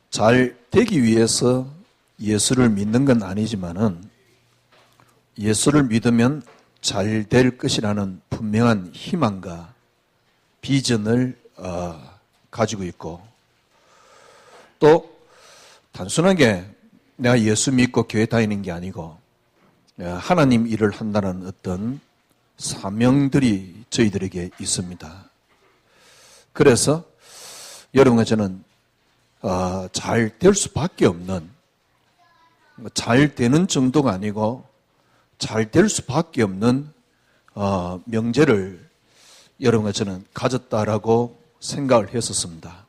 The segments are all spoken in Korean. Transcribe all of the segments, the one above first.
잘 되기 위해서 예수를 믿는 건 아니지만은 예수를 믿으면 잘 될 것이라는 분명한 희망과 비전을 가지고 있고, 또 단순하게 내가 예수 믿고 교회 다니는 게 아니고 하나님 일을 한다는 어떤 사명들이 저희들에게 있습니다. 그래서 여러분과 저는 잘 될 수밖에 없는, 잘 되는 정도가 아니고 잘 될 수밖에 없는 명제를 여러분과 저는 가졌다라고 생각을 했었습니다.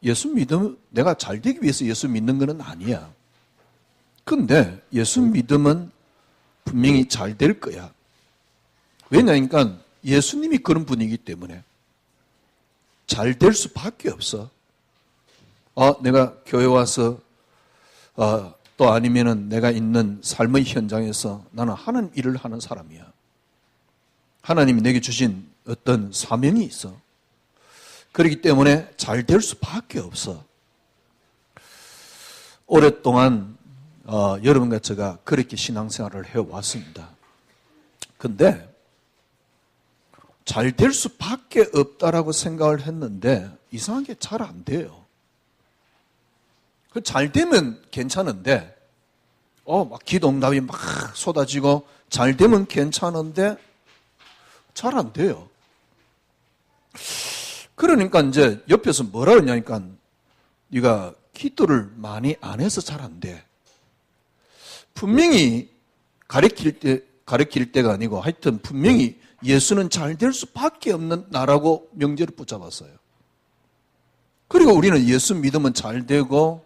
예수 믿으면 내가 잘 되기 위해서 예수 믿는 것은 아니야. 근데 예수 믿으면 분명히 잘 될 거야. 왜냐니까 예수님이 그런 분이기 때문에 잘 될 수밖에 없어. 내가 교회 와서 또 아니면은 내가 있는 삶의 현장에서 나는 하는 일을 하는 사람이야. 하나님이 내게 주신 어떤 사명이 있어. 그렇기 때문에 잘 될 수밖에 없어. 오랫동안 여러분과 제가 그렇게 신앙생활을 해왔습니다. 근데 잘 될 수밖에 없다라고 생각을 했는데 이상하게 잘 안 돼요. 잘 되면 괜찮은데 막 기도응답이 막 쏟아지고 잘 되면 괜찮은데 잘 안 돼요. 그러니까 이제 옆에서 뭐라 그러냐니까 네가 기도를 많이 안 해서 잘 안 돼. 분명히 가르칠 때가 아니고 하여튼 분명히 예수는 잘 될 수밖에 없는 나라고 명제를 붙잡았어요. 그리고 우리는 예수 믿으면 잘 되고,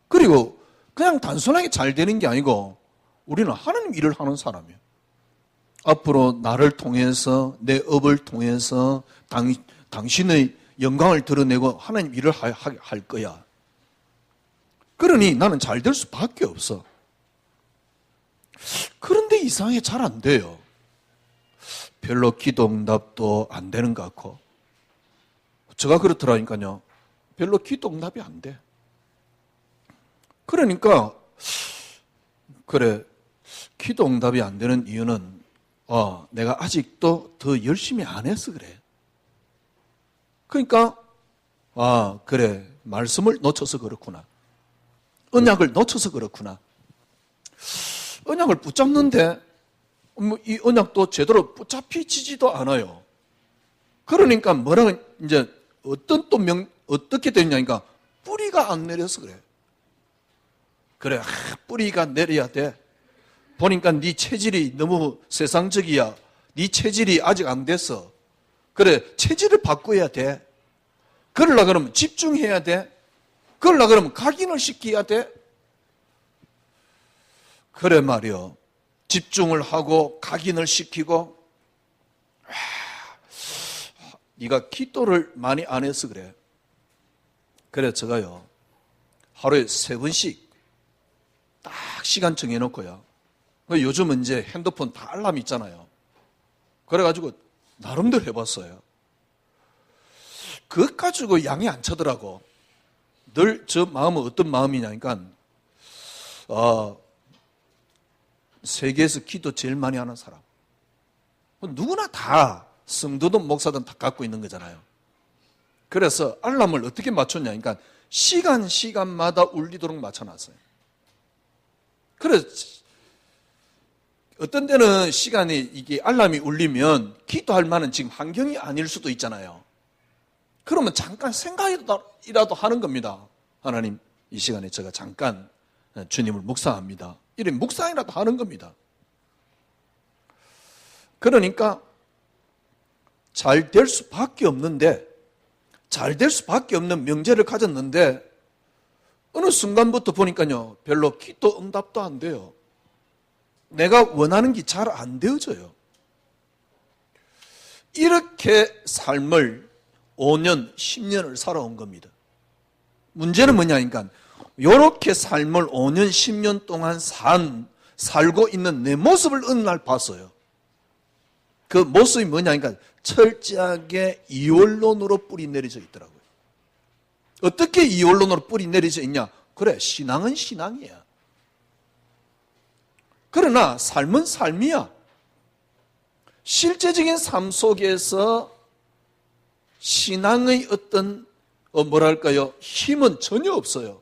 그리고 그냥 단순하게 잘 되는 게 아니고 우리는 하나님 일을 하는 사람이에요. 앞으로 나를 통해서, 내 업을 통해서 당신의 영광을 드러내고 하나님 일을 할 거야. 그러니 나는 잘 될 수밖에 없어. 그런데 이상하게 잘 안 돼요. 별로 기도응답도 안 되는 것 같고, 제가 그렇더라니까요. 별로 기도응답이 안 돼. 그러니까 그래, 기도응답이 안 되는 이유는 내가 아직도 더 열심히 안 해서 그래. 그러니까 그래, 말씀을 놓쳐서 그렇구나. 언약을 놓쳐서 그렇구나. 언약을 붙잡는데 이 언약도 제대로 붙잡히지도 않아요. 그러니까 뭐라고 이제 어떻게 되냐니까 뿌리가 안 내려서 그래. 그래, 뿌리가 내려야 돼. 보니까 네 체질이 너무 세상적이야. 네 체질이 아직 안 됐어. 그래, 체질을 바꿔야 돼. 그러려고 그러면 집중해야 돼. 그러려고 그러면 각인을 시켜야 돼. 그래 말이요. 집중을 하고 각인을 시키고. 네가 기도를 많이 안 해서 그래. 그래, 제가요, 하루에 3번씩 딱 시간 정해놓고요. 요즘은 이제 핸드폰 다 알람 있잖아요. 그래가지고 나름대로 해봤어요. 그것 가지고 양이 안 차더라고. 늘 저 마음은 어떤 마음이냐니까 세계에서 기도 제일 많이 하는 사람. 누구나 다 성도든 목사든 다 갖고 있는 거잖아요. 그래서 알람을 어떻게 맞췄냐니까 시간마다 울리도록 맞춰놨어요. 그래서 어떤 때는 시간이 이게 알람이 울리면 기도할 만한 지금 환경이 아닐 수도 있잖아요. 그러면 잠깐 생각이라도 하는 겁니다. 하나님, 이 시간에 제가 잠깐 주님을 묵상합니다. 이런 묵상이라도 하는 겁니다. 그러니까 잘 될 수밖에 없는데, 잘 될 수밖에 없는 명제를 가졌는데 어느 순간부터 보니까요, 별로 기도 응답도 안 돼요. 내가 원하는 게 잘 안 되어져요. 이렇게 삶을 5년, 10년을 살아온 겁니다. 문제는 뭐냐니까 이렇게 삶을 5년, 10년 동안 살고 있는 내 모습을 어느 날 봤어요. 그 모습이 뭐냐니까 철저하게 이원론으로 뿌리 내려져 있더라고요. 어떻게 이원론으로 뿌리 내리져 있냐? 그래, 신앙은 신앙이야. 그러나 삶은 삶이야. 실제적인 삶 속에서 신앙의 어떤 뭐랄까요? 힘은 전혀 없어요.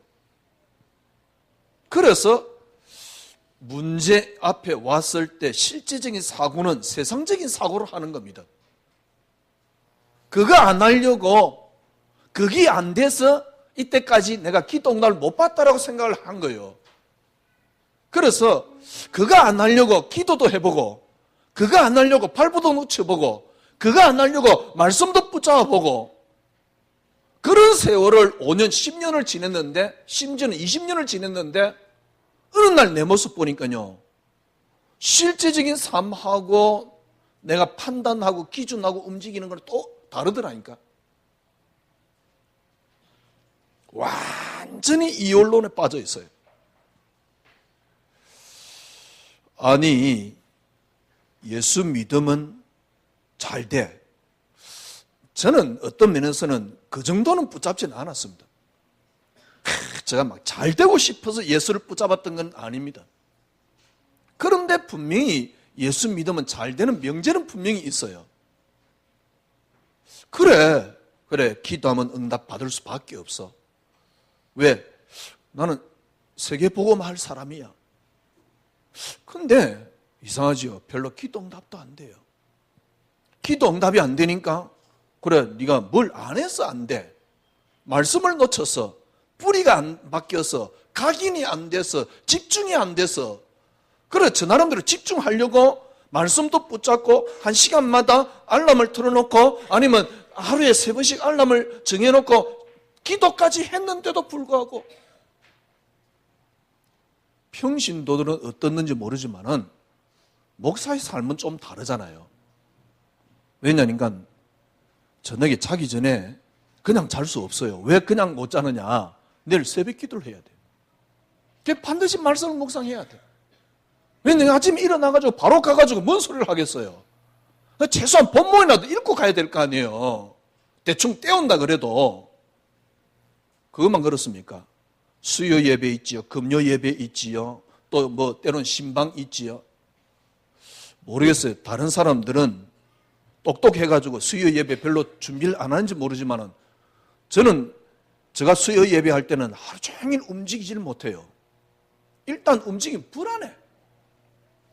그래서 문제 앞에 왔을 때 실제적인 사고는 세상적인 사고를 하는 겁니다. 그거 안 하려고 그게 안 돼서 이때까지 내가 기도 응답을 못 받다라고 생각을 한 거예요. 그래서 그거 안 하려고 기도도 해보고 그거 안 하려고 발부도 놓쳐보고 그거 안 하려고 말씀도 붙잡아보고 그런 세월을 5년, 10년을 지냈는데 심지어는 20년을 지냈는데 어느 날 내 모습 보니까요. 실제적인 삶하고 내가 판단하고 기준하고 움직이는 건 또 다르더라니까. 완전히 이원론에 빠져 있어요. 아니, 예수 믿으면 잘 돼. 저는 어떤 면에서는 그 정도는 붙잡지는 않았습니다. 제가 막 잘 되고 싶어서 예수를 붙잡았던 건 아닙니다. 그런데 분명히 예수 믿으면 잘 되는 명제는 분명히 있어요. 그래, 기도하면 응답 받을 수밖에 없어. 왜? 나는 세계복음할 사람이야. 근데 이상하지요. 별로 기도 응답도 안 돼요. 기도 응답이 안 되니까 그래, 네가 뭘 안 해서 안 돼. 말씀을 놓쳐서 뿌리가 안 바뀌어서 각인이 안 돼서 집중이 안 돼서 그래, 저 나름대로 집중하려고 말씀도 붙잡고 한 시간마다 알람을 틀어놓고 아니면 하루에 3번씩 알람을 정해놓고 기도까지 했는데도 불구하고 평신도들은 어떻는지 모르지만은 목사의 삶은 좀 다르잖아요. 왜냐니까 저녁에 자기 전에 그냥 잘 수 없어요. 왜 그냥 못 자느냐? 내일 새벽 기도를 해야 돼. 반드시 말씀을 묵상해야 돼. 왜냐면 아침에 일어나가지고 바로 가가지고 뭔 소리를 하겠어요. 최소한 본문이라도 읽고 가야 될 거 아니에요. 대충 떼온다 그래도. 그것만 그렇습니까? 수요 예배 있지요. 금요 예배 있지요. 또 뭐 때로는 신방 있지요. 모르겠어요. 다른 사람들은 똑똑해가지고 수요 예배 별로 준비를 안 하는지 모르지만은 저는 제가 수요 예배할 때는 하루 종일 움직이지를 못해요. 일단 움직이면 불안해.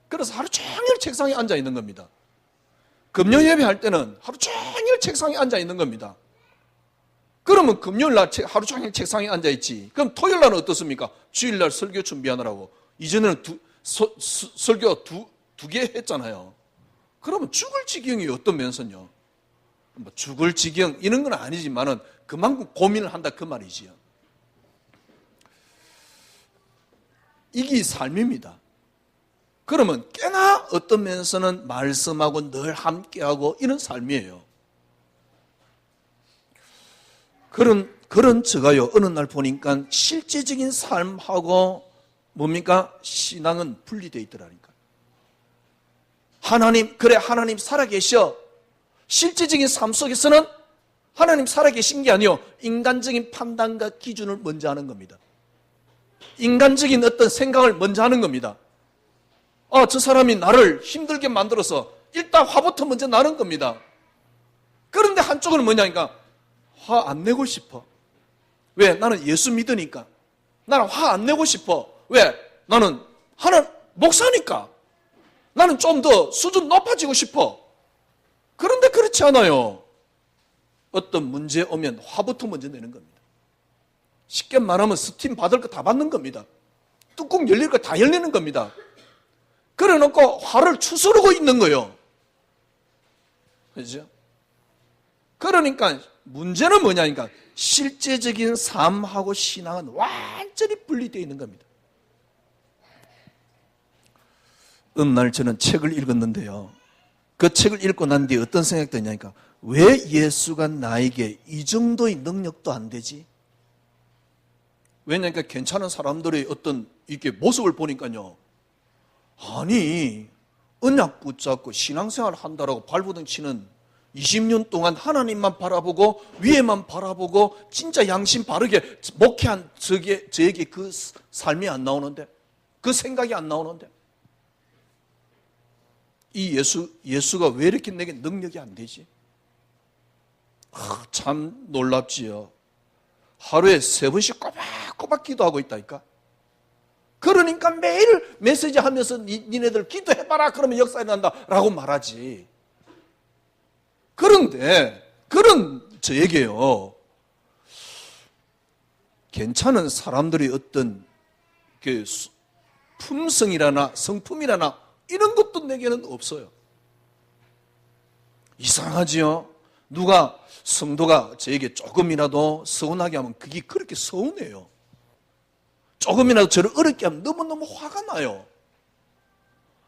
그래서 하루 종일 책상에 앉아 있는 겁니다. 금요 예배할 때는 하루 종일 책상에 앉아 있는 겁니다. 그러면 금요일 날 하루 종일 책상에 앉아 있지. 그럼 토요일 날은 어떻습니까? 주일 날 설교 준비하느라고. 이전에는 설교 두 개 했잖아요. 그러면 죽을 지경이 어떤 면서요? 뭐 죽을 지경 이런 건 아니지만은 그만큼 고민을 한다 그 말이지요. 이게 삶입니다. 그러면 꽤나 어떤 면에서는 말씀하고 늘 함께하고 이런 삶이에요. 그런 저가요, 어느 날 보니까 실제적인 삶하고 뭡니까? 신앙은 분리되어 있더라니까. 하나님 살아계셔. 실제적인 삶 속에서는 하나님 살아계신 게 아니요, 인간적인 판단과 기준을 먼저 하는 겁니다. 인간적인 어떤 생각을 먼저 하는 겁니다. 저 사람이 나를 힘들게 만들어서 일단 화부터 먼저 나는 겁니다. 그런데 한쪽은 뭐냐니까 화 안 내고 싶어. 왜? 나는 예수 믿으니까. 나는 화 안 내고 싶어. 왜? 나는 목사니까. 나는 좀 더 수준 높아지고 싶어. 그런데 그렇지 않아요. 어떤 문제 오면 화부터 먼저 내는 겁니다. 쉽게 말하면 스팀 받을 거 다 받는 겁니다. 뚜껑 열릴 거 다 열리는 겁니다. 그래 놓고 화를 추스르고 있는 거예요. 그렇죠? 그러니까 문제는 뭐냐니까 실제적인 삶하고 신앙은 완전히 분리되어 있는 겁니다. 어느 날 저는 책을 읽었는데요. 그 책을 읽고 난 뒤에 어떤 생각이 드냐니까 왜 예수가 나에게 이 정도의 능력도 안 되지? 왜냐니까 괜찮은 사람들의 어떤 이렇게 모습을 보니까요. 아니, 언약 붙잡고 신앙생활 한다라고 발버둥 치는 20년 동안 하나님만 바라보고 위에만 바라보고 진짜 양심 바르게 목회한 저에게 그 삶이 안 나오는데, 그 생각이 안 나오는데, 이 예수가 왜 이렇게 내게 능력이 안 되지? 참 놀랍지요. 하루에 3번씩 꼬박꼬박 기도하고 있다니까. 그러니까 매일 메시지 하면서 니네들 기도해봐라 그러면 역사 일어난다 라고 말하지. 그런데 그런 저에게요, 괜찮은 사람들이 어떤 그 품성이라나 성품이라나 이런 것도 내게는 없어요. 이상하지요? 누가 성도가 저에게 조금이라도 서운하게 하면 그게 그렇게 서운해요. 조금이라도 저를 어렵게 하면 너무너무 화가 나요.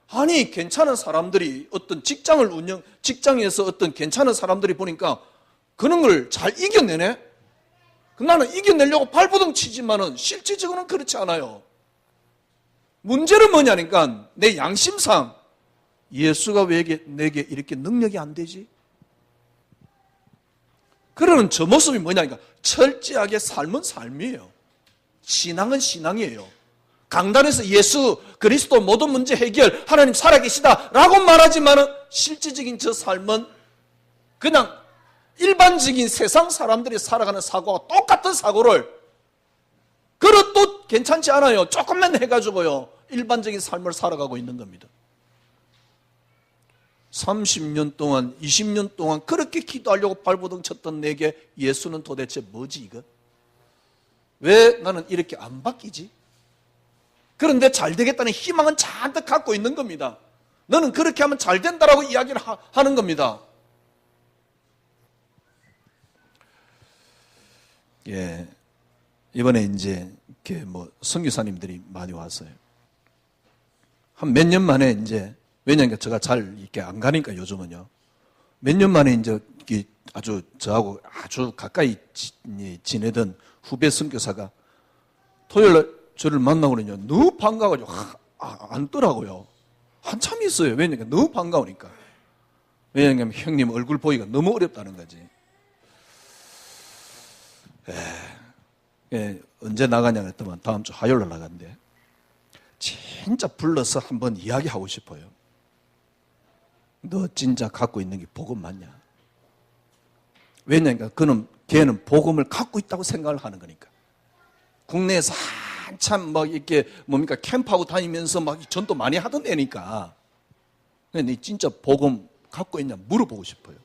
아니, 괜찮은 사람들이 어떤 직장에서 어떤 괜찮은 사람들이 보니까 그런 걸 잘 이겨내네? 나는 이겨내려고 발버둥 치지만은 실질적으로는 그렇지 않아요. 문제는 뭐냐니까 내 양심상 예수가 왜 내게 이렇게 능력이 안 되지? 그러는 저 모습이 뭐냐니까 철저하게 삶은 삶이에요. 신앙은 신앙이에요. 강단에서 예수 그리스도 모든 문제 해결 하나님 살아계시다 라고 말하지만은 실질적인 저 삶은 그냥 일반적인 세상 사람들이 살아가는 사고와 똑같은 사고를, 그것도 괜찮지 않아요. 조금만 해가지고요 일반적인 삶을 살아가고 있는 겁니다. 30년 동안 20년 동안 그렇게 기도하려고 발버둥 쳤던 내게 예수는 도대체 뭐지 이거? 왜 나는 이렇게 안 바뀌지? 그런데 잘 되겠다는 희망은 잔뜩 갖고 있는 겁니다. 너는 그렇게 하면 잘 된다라고 이야기를 하는 겁니다. 예, 이번에 이제 선교사님들이 많이 왔어요. 한 몇 년 만에 이제, 왜냐하면 제가 잘 이렇게 안 가니까 요즘은요. 몇 년 만에 이제 아주 저하고 아주 가까이 지내던 후배 선교사가 토요일날 저를 만나고 그러냐. 너무 반가워가지고 앉더라고요. 한참 있어요. 왜냐하면 너무 반가우니까. 왜냐하면 형님 얼굴 보기가 너무 어렵다는 거지. 언제 나가냐 그랬더니 다음 주 화요일날 나간대. 진짜 불러서 한번 이야기하고 싶어요. 너 진짜 갖고 있는 게 복음 맞냐? 왜냐니까 걔는 복음을 갖고 있다고 생각을 하는 거니까. 국내에서 한참 이렇게 캠프하고 다니면서 전도 많이 하던 애니까. 근데 너 진짜 복음 갖고 있냐 물어보고 싶어요.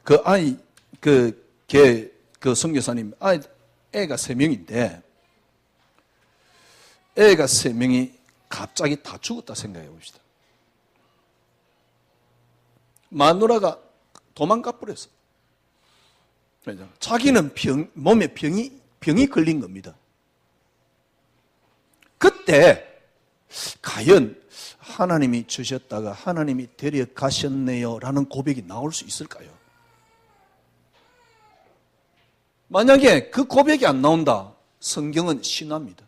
그 아이, 그 선교사님, 애가 3명인데, 애가 3명이 갑자기 다 죽었다 생각해 봅시다. 마누라가 도망가 버렸어. 자기는 몸에 병이 걸린 겁니다. 그때 과연 하나님이 주셨다가 하나님이 데려가셨네요 라는 고백이 나올 수 있을까요? 만약에 그 고백이 안 나온다, 성경은 신화입니다.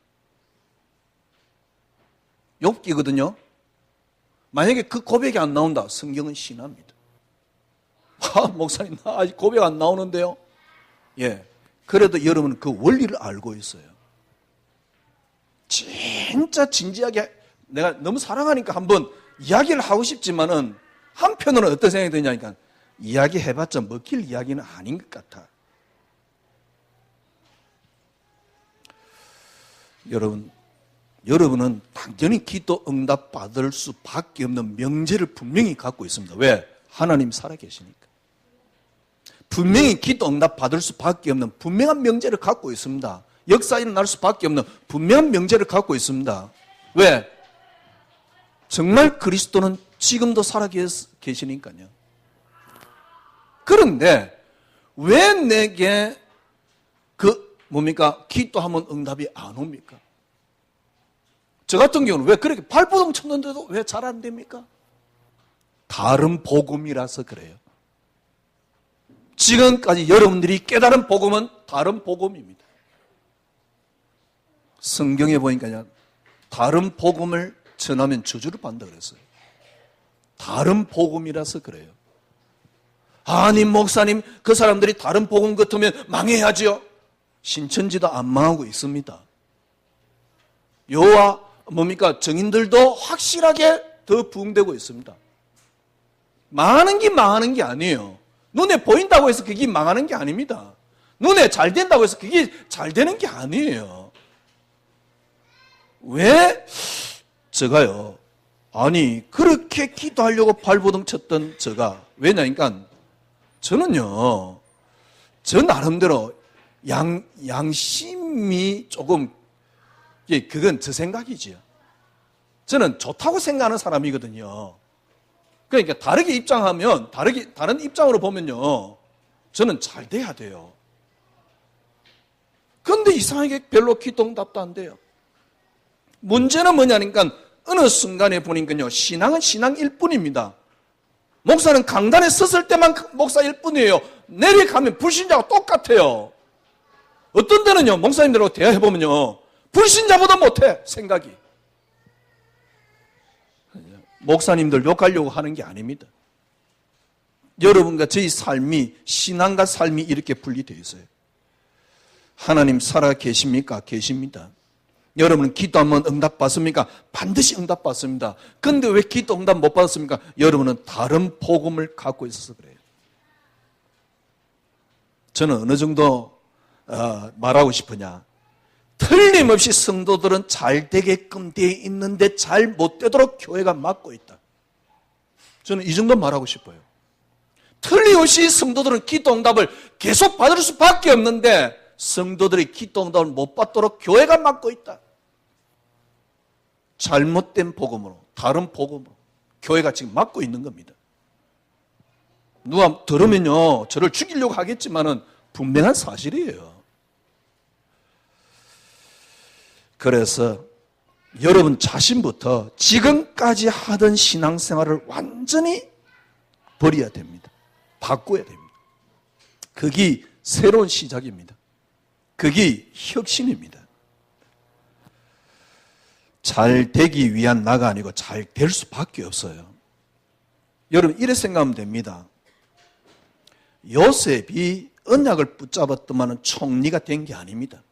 욥기거든요. 만약에 그 고백이 안 나온다, 성경은 신화입니다. 목사님, 나 아직 고백 안 나오는데요. 예, 그래도 여러분은 그 원리를 알고 있어요. 진짜 진지하게 내가 너무 사랑하니까 한번 이야기를 하고 싶지만은 한편으로는 어떤 생각이 드냐니까 이야기해봤자 먹힐 이야기는 아닌 것 같아. 여러분은 당연히 기도 응답 받을 수밖에 없는 명제를 분명히 갖고 있습니다. 왜? 하나님 살아계시니까. 분명히 기도 응답 받을 수밖에 없는 분명한 명제를 갖고 있습니다. 역사 일어날 수밖에 없는 분명한 명제를 갖고 있습니다. 왜? 정말 그리스도는 지금도 살아계시니까요. 그런데 왜 내게 기도하면 응답이 안 옵니까? 저 같은 경우는 왜 그렇게 발버둥 쳤는데도 왜 잘 안 됩니까? 다른 복음이라서 그래요. 지금까지 여러분들이 깨달은 복음은 다른 복음입니다. 성경에 보니까요, 다른 복음을 전하면 저주를 받는다 그랬어요. 다른 복음이라서 그래요. 아니 목사님, 그 사람들이 다른 복음 같으면 망해야지요. 신천지도 안 망하고 있습니다. 요와 정인들도 확실하게 더 부흥되고 있습니다. 망하는 게 아니에요. 눈에 보인다고 해서 그게 망하는 게 아닙니다. 눈에 잘 된다고 해서 그게 잘 되는 게 아니에요. 왜 제가요, 아니 그렇게 기도하려고 발버둥 쳤던 제가, 왜냐니까 저는요, 저 나름대로 양심이 조금, 그건 제 생각이지요. 저는 좋다고 생각하는 사람이거든요. 그러니까 다르게 입장하면, 다른 입장으로 보면요, 저는 잘 돼야 돼요. 그런데 이상하게 별로 기도응답도 안 돼요. 문제는 뭐냐니까 어느 순간에 보니까요, 신앙은 신앙일 뿐입니다. 목사는 강단에 섰을 때만 목사일 뿐이에요. 내려가면 불신자와 똑같아요. 어떤 데는요, 목사님들하고 대화해보면요, 불신자보다 못해, 생각이. 목사님들 욕하려고 하는 게 아닙니다. 여러분과 저희 삶이, 신앙과 삶이 이렇게 분리되어 있어요. 하나님 살아 계십니까? 계십니다. 여러분은 기도하면 응답받습니까? 반드시 응답받습니다. 그런데 왜 기도 응답 못 받았습니까? 여러분은 다른 복음을 갖고 있어서 그래요. 저는 어느 정도 말하고 싶으냐, 틀림없이 성도들은 잘 되게끔 되어 있는데 잘 못 되도록 교회가 막고 있다. 저는 이 정도 말하고 싶어요. 틀림없이 성도들은 기도 응답을 계속 받을 수밖에 없는데 성도들이 기도 응답을 못 받도록 교회가 막고 있다. 잘못된 복음으로, 다른 복음으로 교회가 지금 막고 있는 겁니다. 누가 들으면요, 저를 죽이려고 하겠지만은 분명한 사실이에요. 그래서 여러분 자신부터 지금까지 하던 신앙생활을 완전히 버려야 됩니다. 바꿔야 됩니다. 그게 새로운 시작입니다. 그게 혁신입니다. 잘 되기 위한 나가 아니고 잘 될 수밖에 없어요. 여러분 이렇게 생각하면 됩니다. 요셉이 언약을 붙잡았더만은 총리가 된 게 아닙니다.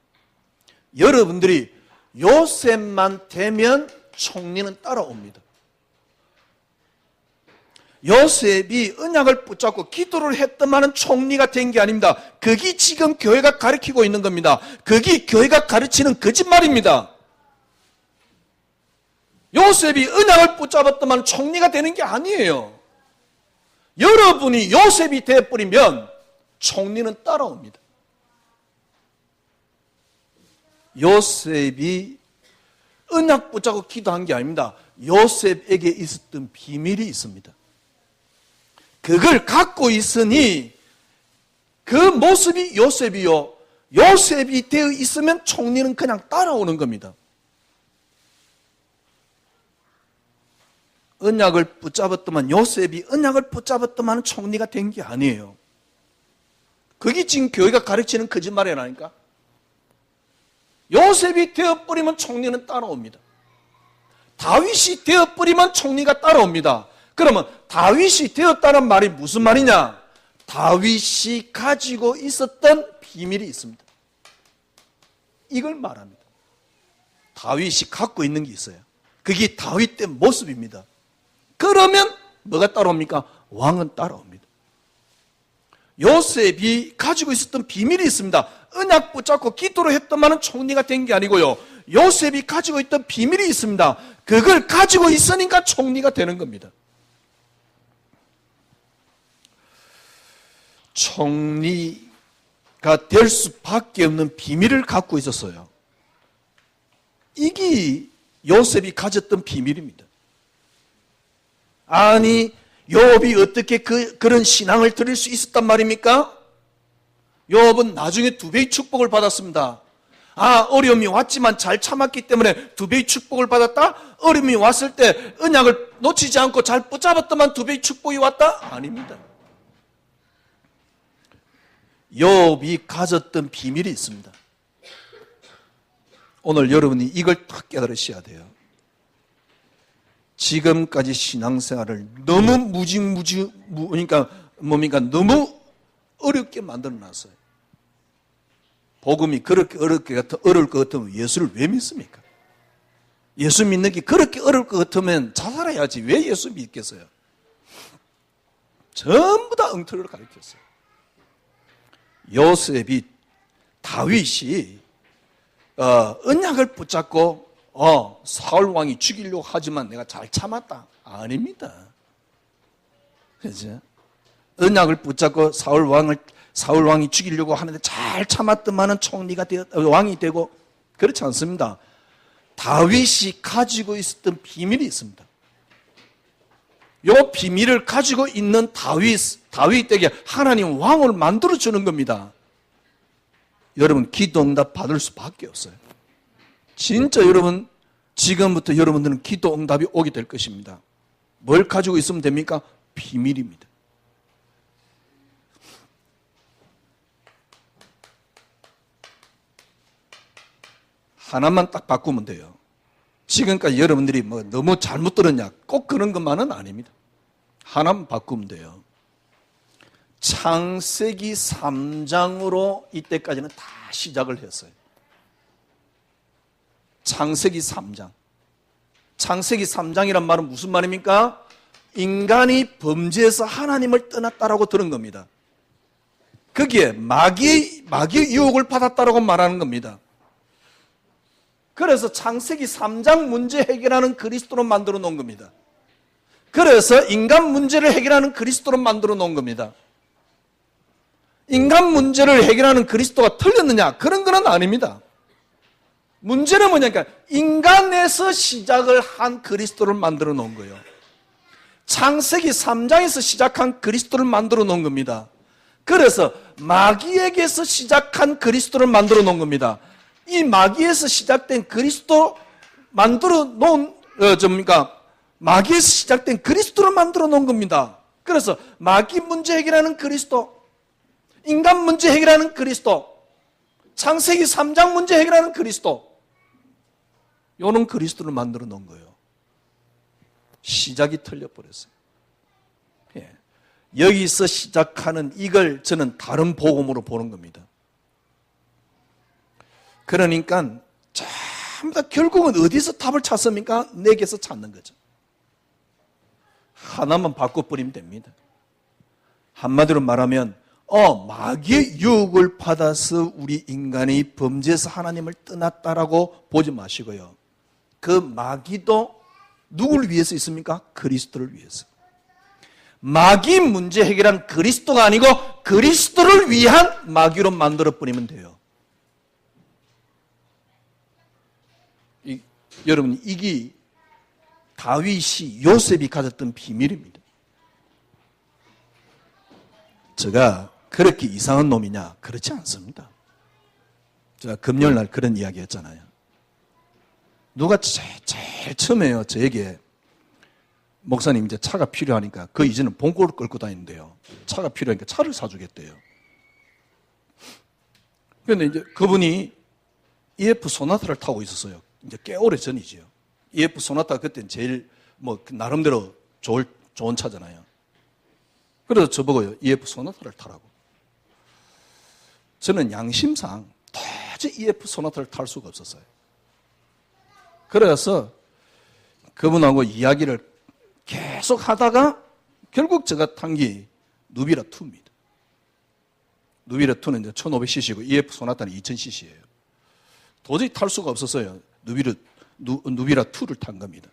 여러분들이 요셉만 되면 총리는 따라옵니다. 요셉이 언약을 붙잡고 기도를 했더만은 총리가 된 게 아닙니다. 그게 지금 교회가 가르치고 있는 겁니다. 그게 교회가 가르치는 거짓말입니다. 요셉이 언약을 붙잡았더만 총리가 되는 게 아니에요. 여러분이 요셉이 되어버리면 총리는 따라옵니다. 요셉이 언약 붙잡고 기도한 게 아닙니다. 요셉에게 있었던 비밀이 있습니다. 그걸 갖고 있으니 그 모습이 요셉이요, 요셉이 되어 있으면 총리는 그냥 따라오는 겁니다. 언약을 붙잡았더만, 요셉이 언약을 붙잡았더만 총리가 된 게 아니에요. 그게 지금 교회가 가르치는 거짓말이라니까. 요셉이 되어버리면 총리는 따라옵니다. 다윗이 되어버리면 총리가 따라옵니다. 그러면 다윗이 되었다는 말이 무슨 말이냐? 다윗이 가지고 있었던 비밀이 있습니다. 이걸 말합니다. 다윗이 갖고 있는 게 있어요. 그게 다윗의 모습입니다. 그러면 뭐가 따라옵니까? 왕은 따라옵니다. 요셉이 가지고 있었던 비밀이 있습니다. 언약 붙잡고 기도를 했더만은 총리가 된 게 아니고요, 요셉이 가지고 있던 비밀이 있습니다. 그걸 가지고 있으니까 총리가 되는 겁니다. 총리가 될 수밖에 없는 비밀을 갖고 있었어요. 이게 요셉이 가졌던 비밀입니다. 아니, 요업이 어떻게 그런 신앙을 드릴 수 있었단 말입니까? 요업은 나중에 2배의 축복을 받았습니다. 어려움이 왔지만 잘 참았기 때문에 2배의 축복을 받았다? 어려움이 왔을 때 언약을 놓치지 않고 잘 붙잡았더만 2배의 축복이 왔다? 아닙니다. 요업이 가졌던 비밀이 있습니다. 오늘 여러분이 이걸 딱 깨달으셔야 돼요. 지금까지 신앙생활을 너무 그러니까 너무 어렵게 만들어놨어요. 복음이 그렇게 어려울 것 같으면 예수를 왜 믿습니까? 예수 믿는 게 그렇게 어려울 것 같으면 자살해야지 왜 예수 믿겠어요? 전부 다 엉터리로 가르쳤어요. 요셉이 다윗이 언약을 붙잡고 사울 왕이 죽이려고 하지만 내가 잘 참았다. 아닙니다. 그죠? 언약을 붙잡고 사울 왕이 죽이려고 하는데 잘 참았더만은 왕이 되고 그렇지 않습니다. 다윗이 가지고 있었던 비밀이 있습니다. 이 비밀을 가지고 있는 다윗에게 하나님 왕을 만들어 주는 겁니다. 여러분 기도 응답 받을 수밖에 없어요. 진짜 여러분 지금부터 여러분들은 기도 응답이 오게 될 것입니다. 뭘 가지고 있으면 됩니까? 비밀입니다. 하나만 딱 바꾸면 돼요. 지금까지 여러분들이 너무 잘못 들었냐? 꼭 그런 것만은 아닙니다. 하나만 바꾸면 돼요. 창세기 3장으로 이때까지는 다 시작을 했어요. 창세기 3장. 창세기 3장이란 말은 무슨 말입니까? 인간이 범죄해서 하나님을 떠났다라고 들은 겁니다. 거기에 마귀의 유혹을 받았다라고 말하는 겁니다. 그래서 창세기 3장 문제 해결하는 그리스도로 만들어 놓은 겁니다. 그래서 인간 문제를 해결하는 그리스도로 만들어 놓은 겁니다. 인간 문제를 해결하는 그리스도가 틀렸느냐? 그런 건 아닙니다. 문제는 뭐냐니까 인간에서 시작을 한 그리스도를 만들어 놓은 거예요. 창세기 3장에서 시작한 그리스도를 만들어 놓은 겁니다. 그래서 마귀에게서 시작한 그리스도를 만들어 놓은 겁니다. 이 마귀에서 시작된 그리스도 만들어 놓은 마귀에서 시작된 그리스도를 만들어 놓은 겁니다. 그래서 마귀 문제 해결하는 그리스도, 인간 문제 해결하는 그리스도, 창세기 3장 문제 해결하는 그리스도, 이런 그리스도를 만들어 놓은 거예요. 시작이 틀려버렸어요. 예. 여기서 시작하는 이걸 저는 다른 복음으로 보는 겁니다. 그러니까 전부 다 결국은 어디서 답을 찾습니까? 내게서 찾는 거죠. 하나만 바꿔버리면 됩니다. 한마디로 말하면 마귀의 유혹을 받아서 우리 인간이 범죄해서 하나님을 떠났다라고 보지 마시고요. 그 마귀도 누구를 위해서 있습니까? 그리스도를 위해서. 마귀 문제 해결한 그리스도가 아니고 그리스도를 위한 마귀로 만들어버리면 돼요. 여러분 이게 다윗이 요셉이 가졌던 비밀입니다. 제가 그렇게 이상한 놈이냐? 그렇지 않습니다. 제가 금요일날 그런 이야기 했잖아요. 누가 제일 처음에요 저에게 목사님 이제 차가 필요하니까 그 이제는 봉고를 끌고 다니는데요. 차가 필요하니까 차를 사주겠대요. 그런데 이제 그분이 EF 소나타를 타고 있었어요. 이제 꽤 오래 전이지요. EF 소나타 그때는 제일 나름대로 좋은 차잖아요. 그래서 저보고요 EF 소나타를 타라고. 저는 양심상 도저히 EF 소나타를 탈 수가 없었어요. 그래서 그분하고 이야기를 계속 하다가 결국 제가 탄 게 누비라 2입니다. 누비라 2는 이제 1500cc고 EF 소나타는 2000cc예요. 도저히 탈 수가 없었어요. 누비라 2를 탄 겁니다.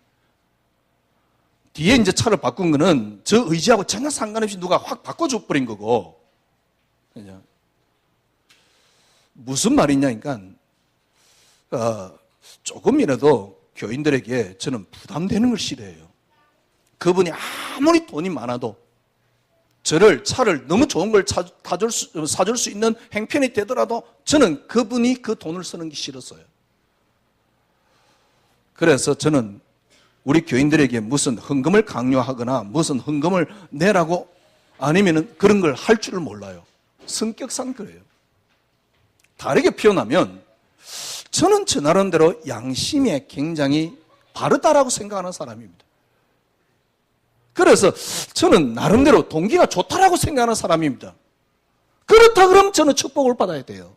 뒤에 이제 차를 바꾼 거는 저 의지하고 전혀 상관없이 누가 확 바꿔줘 버린 거고. 그냥 무슨 말이냐니까 조금이라도 교인들에게 저는 부담되는 걸 싫어해요. 그분이 아무리 돈이 많아도 차를 너무 좋은 걸 사줄 수 있는 행편이 되더라도 저는 그분이 그 돈을 쓰는 게 싫었어요. 그래서 저는 우리 교인들에게 무슨 헌금을 강요하거나 무슨 헌금을 내라고 아니면은 그런 걸 할 줄을 몰라요. 성격상 그래요. 다르게 표현하면 저는 저 나름대로 양심에 굉장히 바르다라고 생각하는 사람입니다. 그래서 저는 나름대로 동기가 좋다라고 생각하는 사람입니다. 그렇다 그러면 저는 축복을 받아야 돼요.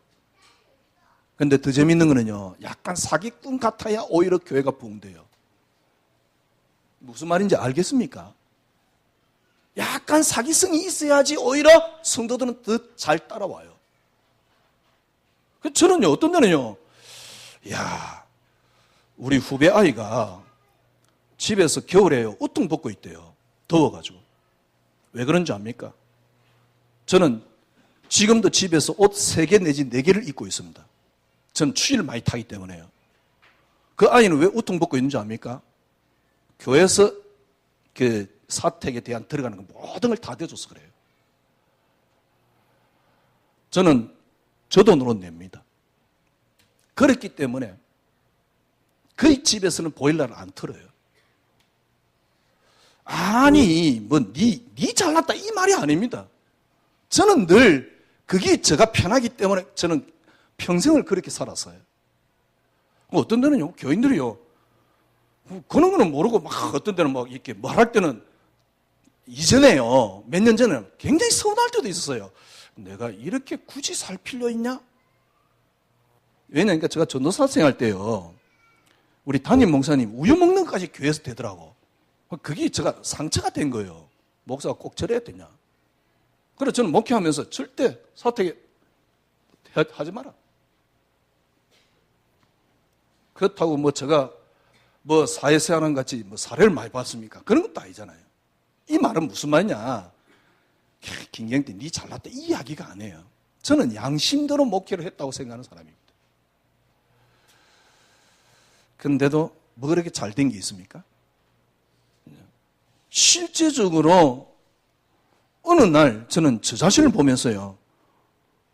근데 더 재밌는 거는요, 약간 사기꾼 같아야 오히려 교회가 부흥돼요. 무슨 말인지 알겠습니까? 약간 사기성이 있어야지 오히려 성도들은 더 잘 따라와요. 저는요, 어떤 데는요, 우리 후배 아이가 집에서 겨울에 우통 벗고 있대요. 더워가지고. 왜 그런지 압니까? 저는 지금도 집에서 옷 3개 내지 4개를 입고 있습니다. 전 추위를 많이 타기 때문에요. 그 아이는 왜 우통 벗고 있는지 압니까? 교회에서 그 사택에 대한 들어가는 거 모든 걸 다 대줘서 그래요. 저는 저 돈으로 냅니다. 그렇기 때문에 그 집에서는 보일러를 안 틀어요. 아니, 니 잘났다 이 말이 아닙니다. 저는 늘 그게 제가 편하기 때문에 저는 평생을 그렇게 살았어요. 어떤 데는요, 교인들이요, 그런 거는 모르고 막 어떤 데는 막 이렇게 말할 때는 이전에요, 몇 년 전에는 굉장히 서운할 때도 있었어요. 내가 이렇게 굳이 살 필요 있냐? 왜냐니까 제가 전도사 생활 때요, 우리 담임 목사님 우유 먹는 것까지 교회에서 되더라고. 그게 제가 상처가 된 거예요. 목사가 꼭 저래야 되냐? 그래서 저는 목회하면서 절대 사택에 하지 마라. 그렇다고 제가 사회생활한 같이 사례를 많이 봤습니까? 그런 것도 아니잖아요. 이 말은 무슨 말이냐? 김경태 니 잘났다 이 이야기가 아니에요. 저는 양심대로 목회를 했다고 생각하는 사람입니다. 근데도 뭐 그렇게 잘 된 게 있습니까? 실제적으로 어느 날 저는 저 자신을 보면서요,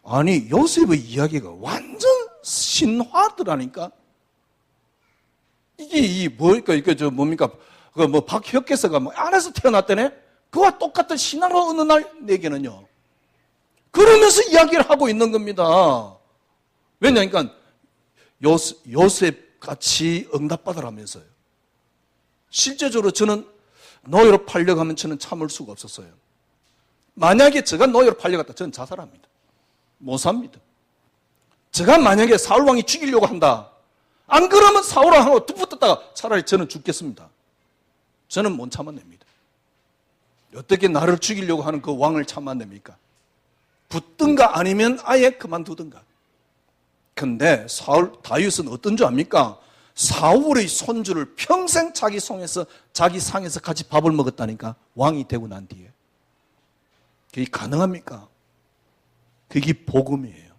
아니 요셉의 이야기가 완전 신화더라니까. 이게 뭐니까 이게 뭡니까? 박혁계서가 안에서 태어났다네. 그와 똑같은 신화로 어느 날 내게는요. 그러면서 이야기를 하고 있는 겁니다. 왜냐니까 요셉 같이 응답받으라면서요. 실제적으로 저는 노예로 팔려가면 저는 참을 수가 없었어요. 만약에 제가 노예로 팔려갔다 저는 자살합니다. 못 삽니다. 제가 만약에 사울왕이 죽이려고 한다. 안 그러면 사울왕하고 붙었다가 차라리 저는 죽겠습니다. 저는 못 참아냅니다. 어떻게 나를 죽이려고 하는 그 왕을 참아냅니까? 붙든가 아니면 아예 그만두든가. 근데 다윗은 어떤 줄 압니까? 사울의 손주를 평생 자기 상에서 같이 밥을 먹었다니까. 왕이 되고 난 뒤에. 그게 가능합니까? 그게 복음이에요.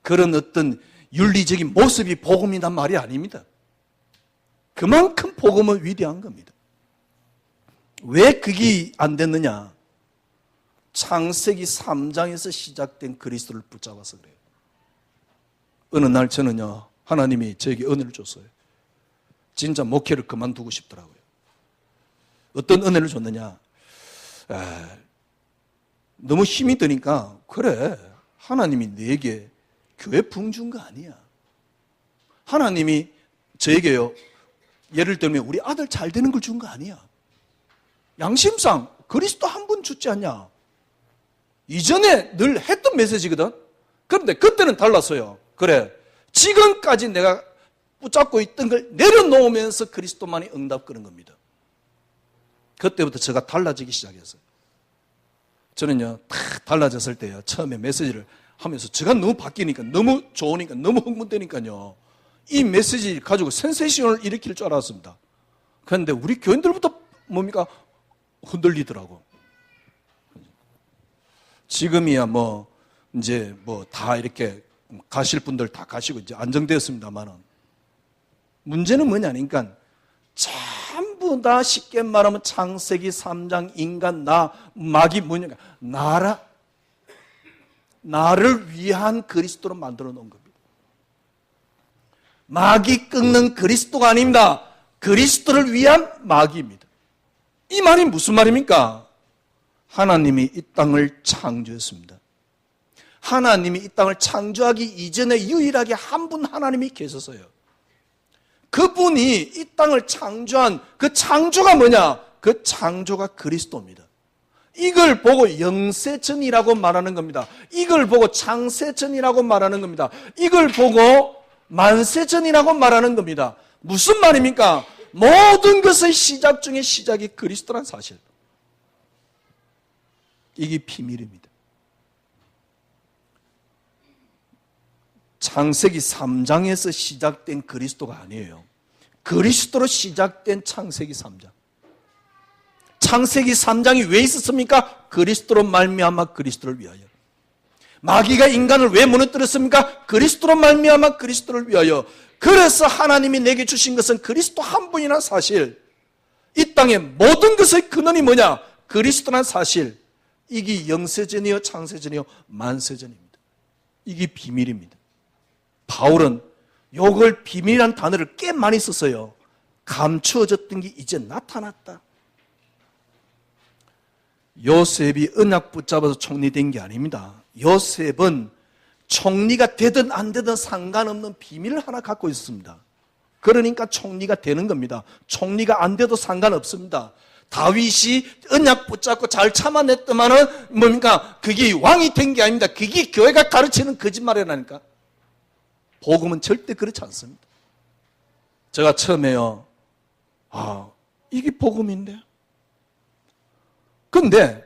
그런 어떤 윤리적인 모습이 복음이란 말이 아닙니다. 그만큼 복음은 위대한 겁니다. 왜 그게 안 됐느냐? 창세기 3장에서 시작된 그리스도를 붙잡아서 그래요. 어느 날 저는요, 하나님이 저에게 은혜를 줬어요. 진짜 목회를 그만두고 싶더라고요. 어떤 은혜를 줬느냐? 너무 힘이 드니까, 그래, 하나님이 내게 교회 붕 준 거 아니야. 하나님이 저에게요, 예를 들면 우리 아들 잘 되는 걸 준 거 아니야. 양심상 그리스도 한 분 주지 않냐. 이전에 늘 했던 메시지거든. 그런데 그때는 달랐어요. 그래, 지금까지 내가 붙잡고 있던 걸 내려놓으면서 그리스도만이 응답 그런 겁니다. 그때부터 제가 달라지기 시작했어요. 저는요, 딱 달라졌을 때요, 처음에 메시지를 하면서 제가 너무 바뀌니까, 너무 좋으니까, 너무 흥분되니까요, 이 메시지를 가지고 센세이션을 일으킬 줄 알았습니다. 그런데 우리 교인들부터 뭡니까? 흔들리더라고. 지금이야 이제 다 이렇게 가실 분들 다 가시고 이제 안정되었습니다만은, 문제는 뭐냐니까, 전부 다 쉽게 말하면 창세기 3장 인간 마귀 뭐냐니까, 나를 위한 그리스도로 만들어 놓은 겁니다. 마귀 꺾는 그리스도가 아닙니다. 그리스도를 위한 마귀입니다. 이 말이 무슨 말입니까? 하나님이 이 땅을 창조했습니다. 하나님이 이 땅을 창조하기 이전에 유일하게 한 분 하나님이 계셨어요. 그분이 이 땅을 창조한 그 창조가 뭐냐? 그 창조가 그리스도입니다. 이걸 보고 영세전이라고 말하는 겁니다. 이걸 보고 창세전이라고 말하는 겁니다. 이걸 보고 만세전이라고 말하는 겁니다. 무슨 말입니까? 모든 것의 시작 중에 시작이 그리스도란 사실. 이게 비밀입니다. 창세기 3장에서 시작된 그리스도가 아니에요. 그리스도로 시작된 창세기 3장. 창세기 3장이 왜 있었습니까? 그리스도로 말미암아 그리스도를 위하여. 마귀가 인간을 왜 무너뜨렸습니까? 그리스도로 말미암아 그리스도를 위하여. 그래서 하나님이 내게 주신 것은 그리스도 한 분이라는 사실. 이 땅의 모든 것의 근원이 뭐냐? 그리스도란 사실. 이게 영세전이요 창세전이요 만세전입니다. 이게 비밀입니다. 바울은 이걸 비밀이라는 단어를 꽤 많이 썼어요. 감추어졌던 게 이제 나타났다. 요셉이 언약 붙잡아서 총리된 게 아닙니다. 요셉은 총리가 되든 안 되든 상관없는 비밀을 하나 갖고 있습니다. 그러니까 총리가 되는 겁니다. 총리가 안 돼도 상관없습니다. 다윗이 언약 붙잡고 잘 참아냈더만은 뭡니까? 그게 왕이 된 게 아닙니다. 그게 교회가 가르치는 거짓말이라니까. 복음은 절대 그렇지 않습니다. 제가 처음에요. 이게 복음인데. 근데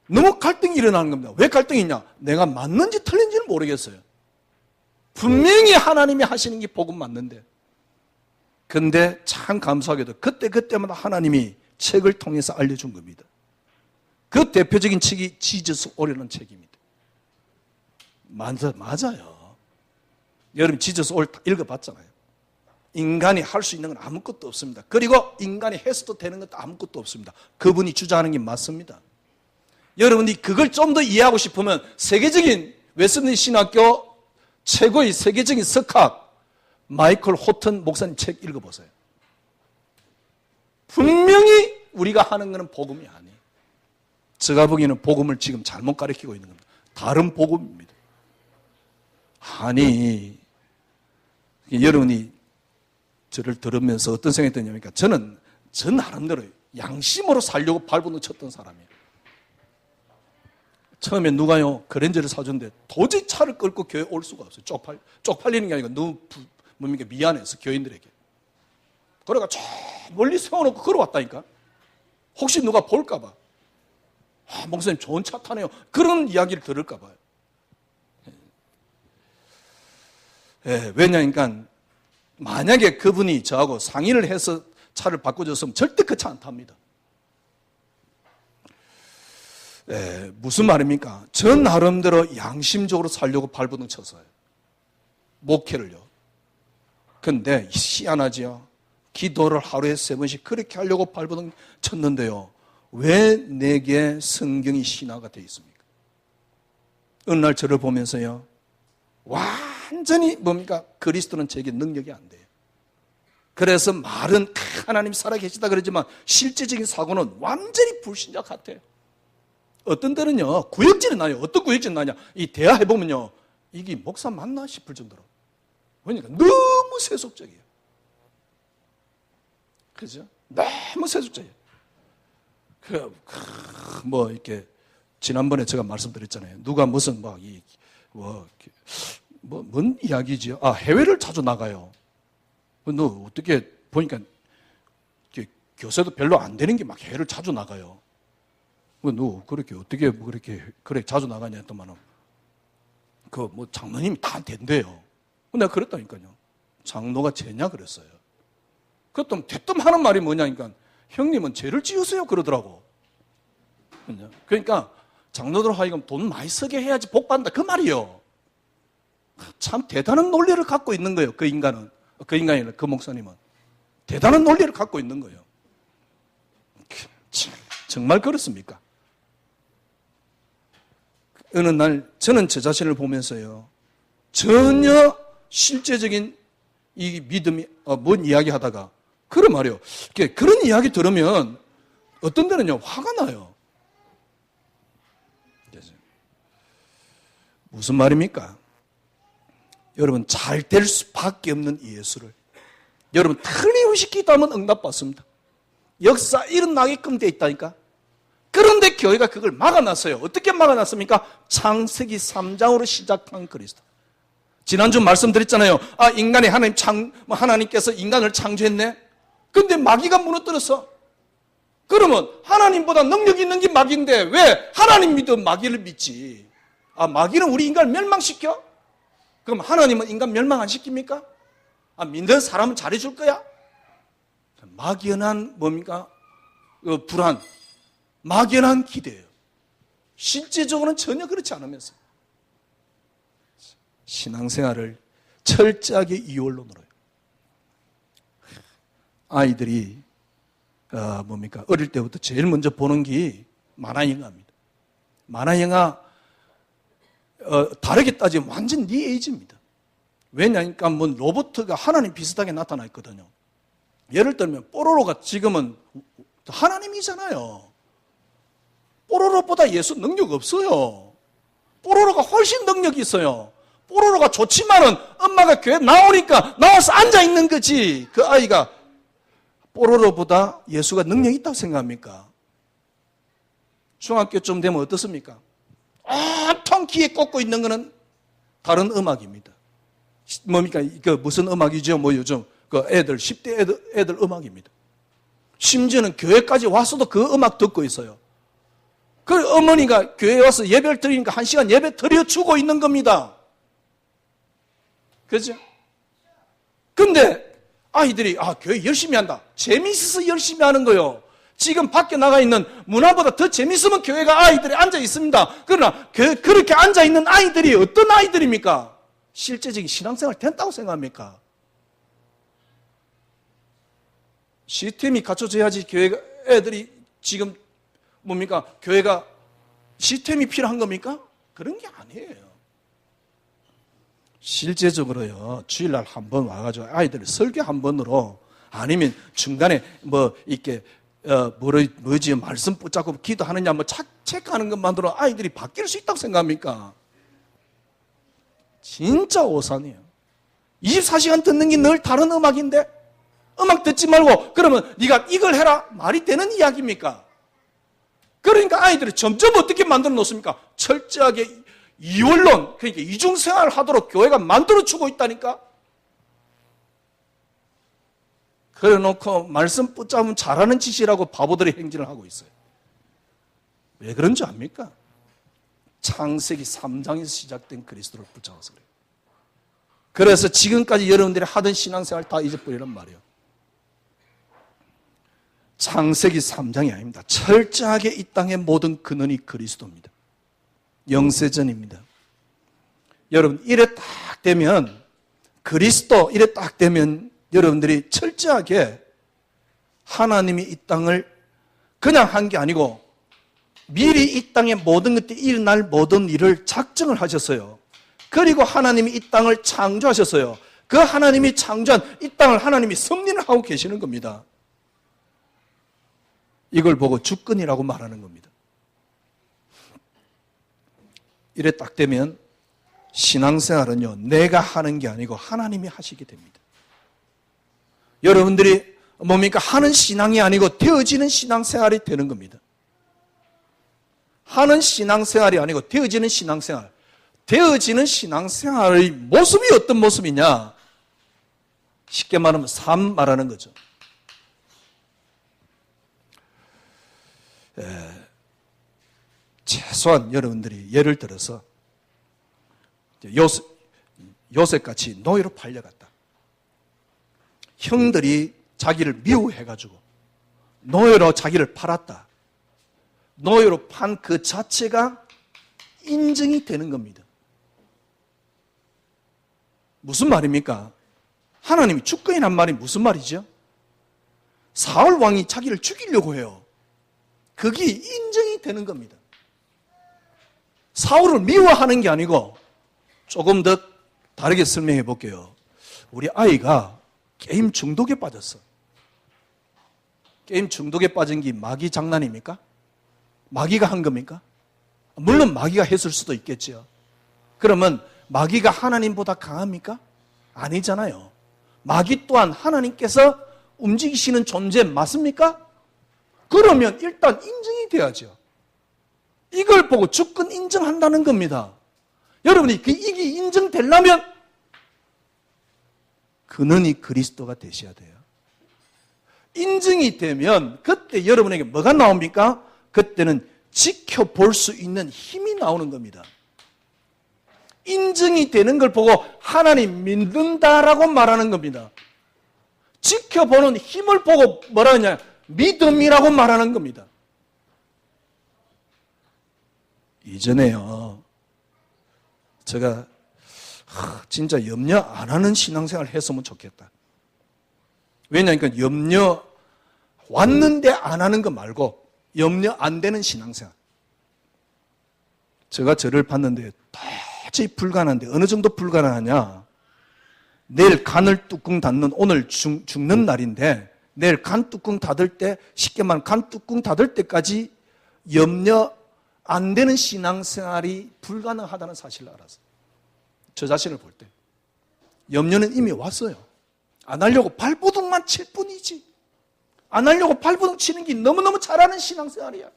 너무 갈등이 일어나는 겁니다. 왜 갈등이 있냐? 내가 맞는지 틀린지는 모르겠어요. 분명히 하나님이 하시는 게 복음 맞는데. 근데 참 감사하게도 그때마다 하나님이 책을 통해서 알려준 겁니다. 그 대표적인 책이 지저스 올이라는 책입니다. 맞아요. 여러분 지저스 올 읽어봤잖아요. 인간이 할 수 있는 건 아무것도 없습니다. 그리고 인간이 해서도 되는 것도 아무것도 없습니다. 그분이 주장하는 게 맞습니다. 여러분이 그걸 좀 더 이해하고 싶으면 세계적인 웨스턴 신학교 최고의 세계적인 석학 마이클 호튼 목사님 책 읽어보세요. 분명히 우리가 하는 것은 복음이 아니에요. 제가 보기에는 복음을 지금 잘못 가르치고 있는 겁니다. 다른 복음입니다. 아니, 여러분이 저를 들으면서 어떤 생각이 드냐니까 저는 저 나름대로 양심으로 살려고 발버둥 쳤던 사람이에요. 처음에 누가요 그랜저를 사줬는데 도저히 차를 끌고 교회 올 수가 없어요. 쪽팔리는 게 아니라 너무 미안해서 교인들에게. 그러니까 저 멀리 세워놓고 걸어왔다니까. 혹시 누가 볼까 봐. 목사님 좋은 차 타네요. 그런 이야기를 들을까 봐요. 왜냐니까 만약에 그분이 저하고 상의를 해서 차를 바꿔줬으면 절대 그 차 안 탑니다. 무슨 말입니까? 저 나름대로 양심적으로 살려고 발버둥 쳤어요. 목회를요. 근데 희한하지요. 기도를 하루에 3번씩 그렇게 하려고 발버둥 쳤는데요. 왜 내게 성경이 신화가 되어 있습니까? 어느 날 저를 보면서요. 완전히 뭡니까? 그리스도는 제게 능력이 안 돼요. 그래서 말은 하나님 살아계시다 그러지만 실제적인 사고는 완전히 불신자 같아요. 어떤 때는요. 구역질이 나요. 어떤 구역질이 나냐. 이 대화해보면요. 이게 목사 맞나 싶을 정도로. 그러니까 너무 세속적이에요. 그죠? 너무 세속적이에요. 이렇게 지난번에 제가 말씀드렸잖아요. 누가 무슨 뭔 이야기지요? 해외를 자주 나가요. 너 어떻게 보니까 교세도 별로 안 되는 게 막 해외를 자주 나가요. 너 그렇게 어떻게 그래 자주 나가냐 했더만은 장로님이 다 된대요. 내가 그랬다니까요. 장로가 죄냐 그랬어요. 그랬더니 대뜸 하는 말이 뭐냐니까 형님은 죄를 지으세요 그러더라고. 그러니까 장로들 하여금 돈 많이 쓰게 해야지 복 받는다 그 말이에요. 참 대단한 논리를 갖고 있는 거예요. 그 인간이 아니라 그 목사님은 대단한 논리를 갖고 있는 거예요. 정말 그렇습니까? 어느 날 저는 제 자신을 보면서요. 전혀 실제적인 이 믿음이 뭔 이야기 하다가 그런 말이에요. 그런 이야기 들으면 어떤 데는요 화가 나요. 무슨 말입니까? 여러분 잘 될 수밖에 없는 이 예수를 여러분 틀림없이 기도하면 응답받습니다. 역사 일어나게끔 돼 있다니까. 그런데 교회가 그걸 막아놨어요. 어떻게 막아놨습니까? 창세기 3장으로 시작한 그리스도. 지난주 말씀드렸잖아요. 인간이 하나님께서 인간을 창조했네. 근데 마귀가 무너뜨렸어. 그러면 하나님보다 능력 있는 게 마귀인데 왜 하나님 믿어 마귀를 믿지? 마귀는 우리 인간을 멸망시켜? 그럼 하나님은 인간 멸망 안 시킵니까? 믿는 사람은 잘해줄 거야? 막연한 뭡니까? 불안, 막연한 기대예요. 실제적으로는 전혀 그렇지 않으면서 신앙생활을 철저하게 이원론으로 해요. 아이들이 어릴 때부터 제일 먼저 보는 게 만화영화입니다. 만화영화 다르게 따지면 완전 니에이지입니다. 왜냐니까 로봇가 하나님 비슷하게 나타나 있거든요. 예를 들면 뽀로로가 지금은 하나님이잖아요. 뽀로로보다 예수 능력 없어요. 뽀로로가 훨씬 능력이 있어요. 뽀로로가 좋지만은 엄마가 교회 나오니까 나와서 앉아 있는 거지. 그 아이가 뽀로로보다 예수가 능력이 있다고 생각합니까? 중학교쯤 되면 어떻습니까? 온통 귀에 꽂고 있는 거는 다른 음악입니다. 뭡니까? 무슨 음악이죠? 요즘 애들 10대 애들 음악입니다. 심지어는 교회까지 와서도 그 음악 듣고 있어요. 그 어머니가 교회에 와서 예배를 드리니까 1시간 예배 드려주고 있는 겁니다. 그죠? 근데 아이들이 교회 열심히 한다. 재미있어서 열심히 하는 거요. 지금 밖에 나가 있는 문화보다 더 재미있으면 교회가 아이들이 앉아 있습니다. 그러나 그렇게 앉아 있는 아이들이 어떤 아이들입니까? 실제적인 신앙생활 된다고 생각합니까? 시스템이 갖춰져야지 교회가 애들이 지금 뭡니까? 교회가 시스템이 필요한 겁니까? 그런 게 아니에요. 실제적으로요, 주일날 한번 와가지고 아이들 설교 한 번으로 아니면 중간에 이렇게 말씀 붙잡고 기도하느냐 체크하는 것만으로 아이들이 바뀔 수 있다고 생각합니까? 진짜 오산이에요. 24시간 듣는 게 늘 다른 음악인데 음악 듣지 말고 그러면 네가 이걸 해라 말이 되는 이야기입니까? 그러니까 아이들이 점점 어떻게 만들어 놓습니까? 철저하게 이원론, 그러니까 이중생활을 하도록 교회가 만들어주고 있다니까? 그래 놓고 말씀 붙잡으면 잘하는 짓이라고 바보들의 행진을 하고 있어요. 왜 그런 줄 압니까? 창세기 3장에서 시작된 그리스도를 붙잡아서 그래요. 그래서 지금까지 여러분들이 하던 신앙생활 다 잊어버리란 말이에요. 창세기 3장이 아닙니다. 철저하게 이 땅의 모든 근원이 그리스도입니다. 영세전입니다. 여러분 이래 딱 되면 그리스도 이래 딱 되면 여러분들이 철저하게 하나님이 이 땅을 그냥 한 게 아니고 미리 이 땅의 모든 것들이 일어날 모든 일을 작정을 하셨어요. 그리고 하나님이 이 땅을 창조하셨어요. 그 하나님이 창조한 이 땅을 하나님이 섭리를 하고 계시는 겁니다. 이걸 보고 주권이라고 말하는 겁니다. 이래 딱 되면 신앙생활은요, 내가 하는 게 아니고 하나님이 하시게 됩니다. 여러분들이 뭡니까? 하는 신앙이 아니고 되어지는 신앙생활이 되는 겁니다. 하는 신앙생활이 아니고 되어지는 신앙생활. 되어지는 신앙생활의 모습이 어떤 모습이냐? 쉽게 말하면 삶 말하는 거죠. 최소한 여러분들이 예를 들어서 요셉같이 노예로 팔려갔다. 형들이 자기를 미워해가지고 노예로 자기를 팔았다. 노예로 판 그 자체가 인정이 되는 겁니다. 무슨 말입니까? 하나님이 주권이란 말이 무슨 말이죠? 사울 왕이 자기를 죽이려고 해요. 그게 인정이 되는 겁니다. 사울을 미워하는 게 아니고 조금 더 다르게 설명해 볼게요. 우리 아이가 게임 중독에 빠졌어. 게임 중독에 빠진 게 마귀 장난입니까? 마귀가 한 겁니까? 물론 마귀가 했을 수도 있겠죠. 그러면 마귀가 하나님보다 강합니까? 아니잖아요. 마귀 또한 하나님께서 움직이시는 존재 맞습니까? 그러면 일단 인정이 돼야죠. 이걸 보고 주권 인정한다는 겁니다. 여러분이 이게 인정되려면 그는이 그리스도가 되셔야 돼요. 인정이 되면 그때 여러분에게 뭐가 나옵니까? 그때는 지켜볼 수 있는 힘이 나오는 겁니다. 인정이 되는 걸 보고 하나님 믿는다라고 말하는 겁니다. 지켜보는 힘을 보고 뭐라 하냐? 믿음이라고 말하는 겁니다. 이전에요, 제가 진짜 염려 안 하는 신앙생활 했으면 좋겠다. 왜냐하니까 염려 왔는데 안 하는 거 말고 염려 안 되는 신앙생활. 제가 저를 봤는데 도저히 불가능한데, 어느 정도 불가능하냐? 내일 간을 뚜껑 닫는, 오늘 죽는 날인데 내일 간 뚜껑 닫을 때, 쉽게 말하면 간 뚜껑 닫을 때까지 염려 안 되는 신앙생활이 불가능하다는 사실을 알았어요. 저 자신을 볼 때. 염려는 이미 왔어요. 안 하려고 발버둥만 칠 뿐이지. 안 하려고 발버둥 치는 게 너무너무 잘하는 신앙생활이야.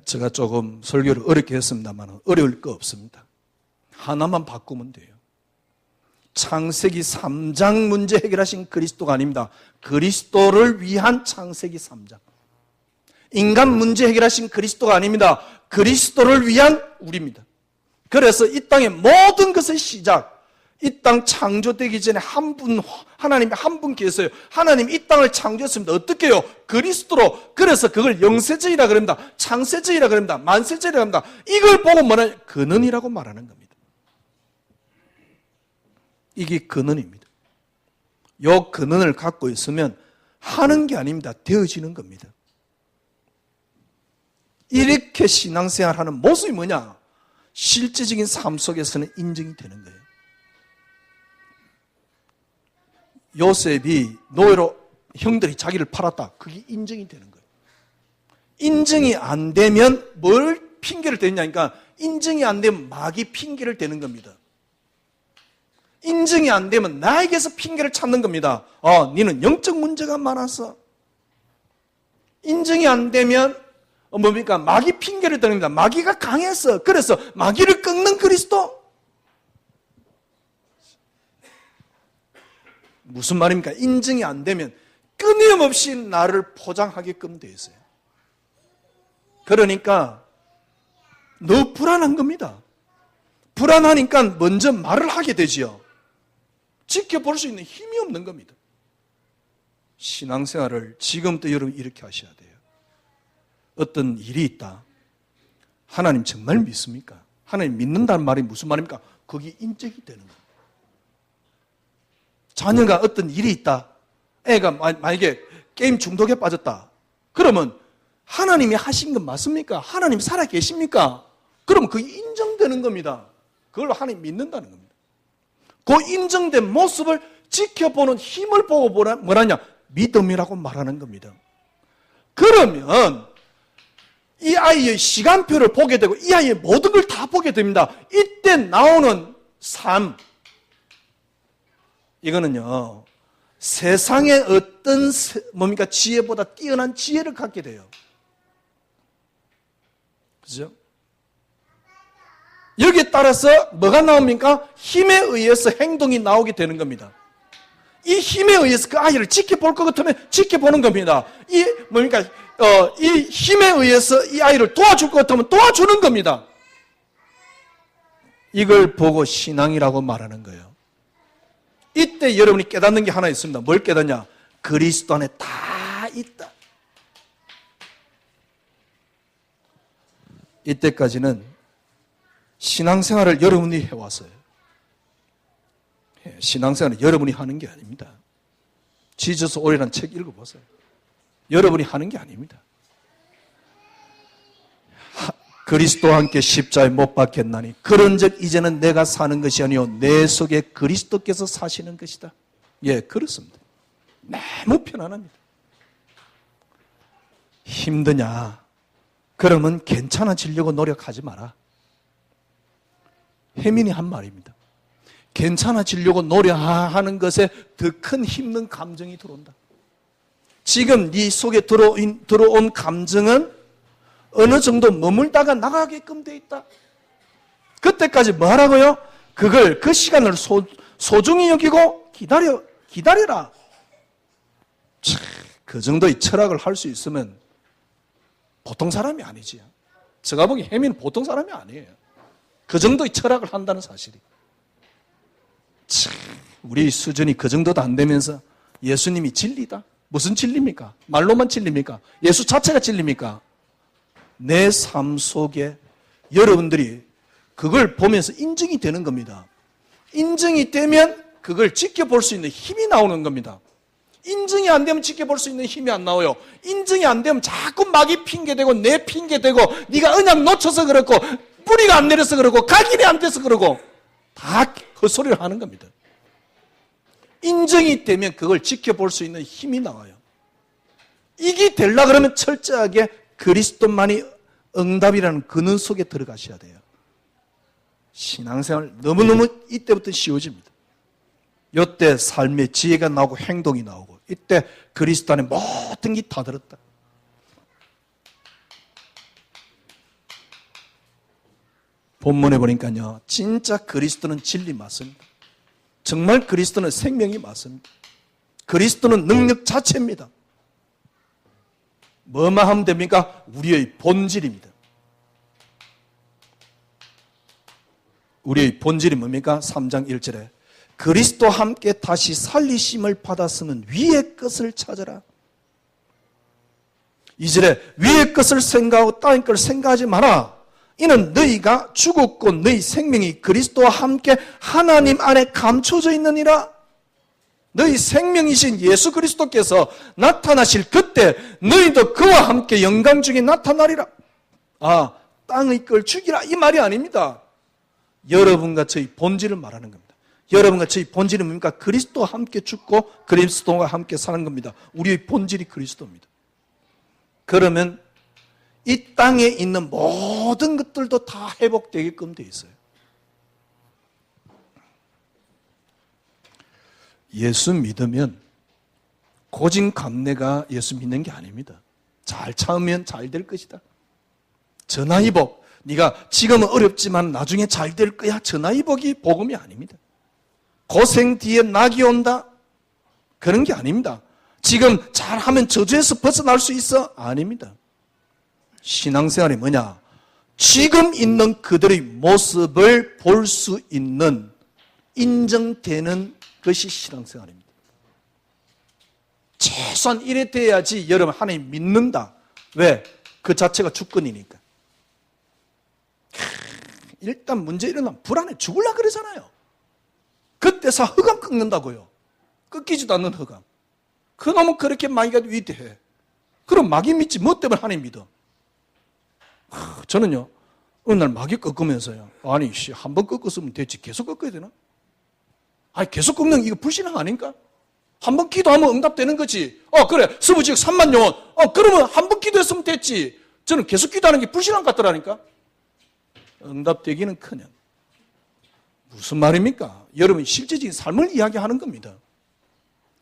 제가 조금 설교를 어렵게 했습니다만 어려울 거 없습니다. 하나만 바꾸면 돼요. 창세기 3장 문제 해결하신 그리스도가 아닙니다. 그리스도를 위한 창세기 3장. 인간 문제 해결하신 그리스도가 아닙니다. 그리스도를 위한 우리입니다. 그래서 이 땅의 모든 것의 시작, 이 땅 창조되기 전에 하나님이 한 분 계세요. 하나님 이 땅을 창조했습니다. 어떻게 해요? 그리스도로. 그래서 그걸 영세전이라 그럽니다. 창세전이라 그럽니다. 만세전이라 합니다. 이걸 보고 뭐냐? 근원이라고 말하는 겁니다. 이게 근원입니다. 요 근원을 갖고 있으면 하는 게 아닙니다. 되어지는 겁니다. 이렇게 신앙생활하는 모습이 뭐냐? 실제적인 삶 속에서는 인정이 되는 거예요. 요셉이 노예로 형들이 자기를 팔았다. 그게 인정이 되는 거예요. 인정이 안 되면 뭘 핑계를 대냐니까, 인정이 안 되면 마귀 핑계를 대는 겁니다. 인정이 안 되면 나에게서 핑계를 찾는 겁니다. 너는 영적 문제가 많아서. 인정이 안 되면 뭡니까? 마귀 핑계를 대는 겁니다. 마귀가 강했어. 그래서 마귀를 꺾는 그리스도. 무슨 말입니까? 인정이 안 되면 끊임없이 나를 포장하게끔 돼 있어요. 그러니까 너무 불안한 겁니다. 불안하니까 먼저 말을 하게 되지요. 지켜볼 수 있는 힘이 없는 겁니다. 신앙생활을 지금부터 여러분 이렇게 하셔야 돼요. 어떤 일이 있다. 하나님 정말 믿습니까? 하나님 믿는다는 말이 무슨 말입니까? 그게 인정이 되는 거예요. 자녀가 어떤 일이 있다. 애가 만약에 게임 중독에 빠졌다. 그러면 하나님이 하신 건 맞습니까? 하나님 살아 계십니까? 그러면 그게 인정되는 겁니다. 그걸로 하나님 믿는다는 겁니다. 그 인정된 모습을 지켜보는 힘을 보고 뭐라냐? 믿음이라고 말하는 겁니다. 그러면 이 아이의 시간표를 보게 되고 이 아이의 모든 걸 다 보게 됩니다. 이때 나오는 삶, 이거는요, 세상의 어떤 뭡니까? 지혜보다 뛰어난 지혜를 갖게 돼요. 그죠? 여기에 따라서 뭐가 나옵니까? 힘에 의해서 행동이 나오게 되는 겁니다. 이 힘에 의해서 그 아이를 지켜볼 것 같으면 지켜보는 겁니다. 이 힘에 의해서 이 아이를 도와줄 것 같으면 도와주는 겁니다. 이걸 보고 신앙이라고 말하는 거예요. 이때 여러분이 깨닫는 게 하나 있습니다. 뭘 깨닫냐? 그리스도 안에 다 있다. 이때까지는 신앙생활을 여러분이 해왔어요. 신앙생활은 여러분이 하는 게 아닙니다. 지저스 오리라는 책 읽어보세요. 여러분이 하는 게 아닙니다. 그리스도와 함께 십자가에 못 박혔나니 그런즉 이제는 내가 사는 것이 아니요 내 속에 그리스도께서 사시는 것이다. 예, 그렇습니다. 너무 편안합니다. 힘드냐? 그러면 괜찮아지려고 노력하지 마라. 혜민이 한 말입니다. 괜찮아지려고 노력하는 것에 더 큰 힘든 감정이 들어온다. 지금 네 속에 들어온 감정은 어느 정도 머물다가 나가게끔 돼 있다. 그때까지 뭐 하라고요? 그 시간을 소중히 여기고 기다려라. 그 정도의 철학을 할 수 있으면 보통 사람이 아니지. 제가 보기 혜민은 보통 사람이 아니에요. 그 정도의 철학을 한다는 사실이. 우리 수준이 그 정도도 안 되면서 예수님이 진리다? 무슨 진리입니까? 말로만 진리입니까? 예수 자체가 진리입니까? 내 삶 속에 여러분들이 그걸 보면서 인정이 되는 겁니다. 인정이 되면 그걸 지켜볼 수 있는 힘이 나오는 겁니다. 인정이 안 되면 지켜볼 수 있는 힘이 안 나와요. 인정이 안 되면 자꾸 마귀 핑계대고 내 핑계대고 네가 언약 놓쳐서 그렇고 뿌리가 안 내려서 그러고 각인이 안 돼서 그러고 다 헛소리를 하는 겁니다. 인정이 되면 그걸 지켜볼 수 있는 힘이 나와요. 이게 되려고 그러면 철저하게 그리스도만이 응답이라는 근원 속에 들어가셔야 돼요. 신앙생활 너무너무 이때부터 쉬워집니다. 이때 삶의 지혜가 나오고 행동이 나오고 이때 그리스도 안에 모든 게 다 들었다. 본문에 보니까요, 진짜 그리스도는 진리 맞습니다. 정말 그리스도는 생명이 맞습니다. 그리스도는 능력 자체입니다. 뭐만 하면 됩니까? 우리의 본질입니다. 우리의 본질이 뭡니까? 3장 1절에 그리스도와 함께 다시 살리심을 받았으면 위의 것을 찾아라. 2절에 위의 것을 생각하고 땅의 것을 생각하지 마라. 이는 너희가 죽었고 너희 생명이 그리스도와 함께 하나님 안에 감춰져 있느니라. 너희 생명이신 예수 그리스도께서 나타나실 그때 너희도 그와 함께 영광 중에 나타나리라. 아, 땅의 걸 죽이라 이 말이 아닙니다. 여러분과 저희 본질을 말하는 겁니다. 여러분과 저희 본질은 뭡니까? 그리스도와 함께 죽고 그리스도와 함께 사는 겁니다. 우리의 본질이 그리스도입니다. 그러면 이 땅에 있는 모든 것들도 다 회복되게끔 되어 있어요. 예수 믿으면 고진감래가 예수 믿는 게 아닙니다. 잘 참으면 잘 될 것이다. 전화위복, 네가 지금은 어렵지만 나중에 잘 될 거야. 전화위복이 복음이 아닙니다. 고생 뒤에 낙이 온다. 그런 게 아닙니다. 지금 잘하면 저주에서 벗어날 수 있어? 아닙니다. 신앙생활이 뭐냐? 지금 있는 그들의 모습을 볼 수 있는 인정되는 것이 신앙생활입니다. 최소한 이래 돼야지 여러분 하나님 믿는다. 왜? 그 자체가 주권이니까. 일단 문제 일어나면 불안해 죽으려고 그러잖아요. 그때서 흑암 꺾는다고요. 꺾이지도 않는 흑암. 그놈은 그렇게 마귀가 위대해. 그럼 마귀 믿지 뭐 때문에 하나님 믿어? 저는요, 어느 날 마귀 꺾으면서요, 아니, 한 번 꺾었으면 됐지. 계속 꺾어야 되나? 아니, 계속 꺾는 이거 불신앙 아닌가? 한 번 기도하면 응답되는 거지. 그래. 서부지역 3만 영혼. 그러면 한 번 기도했으면 됐지. 저는 계속 기도하는 게 불신앙 같더라니까? 응답되기는 커녕. 무슨 말입니까? 여러분, 실제적인 삶을 이야기하는 겁니다.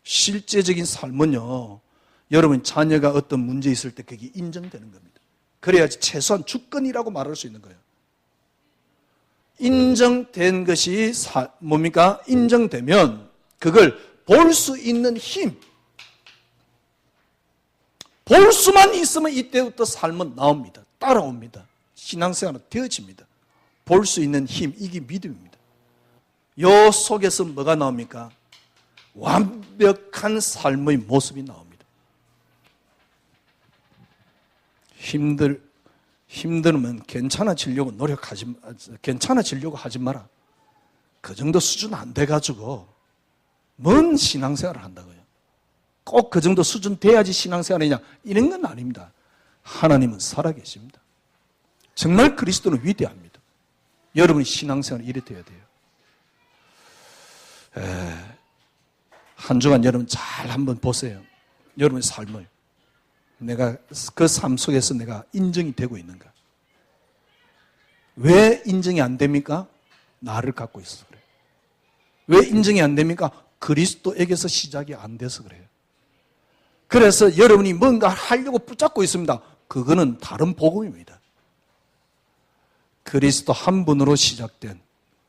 실제적인 삶은요, 여러분 자녀가 어떤 문제 있을 때 그게 인정되는 겁니다. 그래야지 최소한 주권이라고 말할 수 있는 거예요. 인정된 것이 뭡니까? 인정되면 그걸 볼 수 있는 힘. 볼 수만 있으면 이때부터 삶은 나옵니다. 따라옵니다. 신앙생활은 되어집니다. 볼 수 있는 힘, 이게 믿음입니다. 요 속에서 뭐가 나옵니까? 완벽한 삶의 모습이 나옵니다. 힘들면 괜찮아지려고 괜찮아지려고 하지 마라. 그 정도 수준 안 돼가지고 뭔 신앙생활을 한다고요. 꼭 그 정도 수준 돼야지 신앙생활이냐, 이런 건 아닙니다. 하나님은 살아계십니다. 정말 그리스도는 위대합니다. 여러분이 신앙생활이 이래 돼야 돼요. 한 주간 여러분 잘 한번 보세요. 여러분의 삶을. 내가 그 삶 속에서 내가 인정이 되고 있는가? 왜 인정이 안 됩니까? 나를 갖고 있어서 그래요. 왜 인정이 안 됩니까? 그리스도에게서 시작이 안 돼서 그래요. 그래서 여러분이 뭔가 하려고 붙잡고 있습니다. 그거는 다른 복음입니다. 그리스도 한 분으로 시작된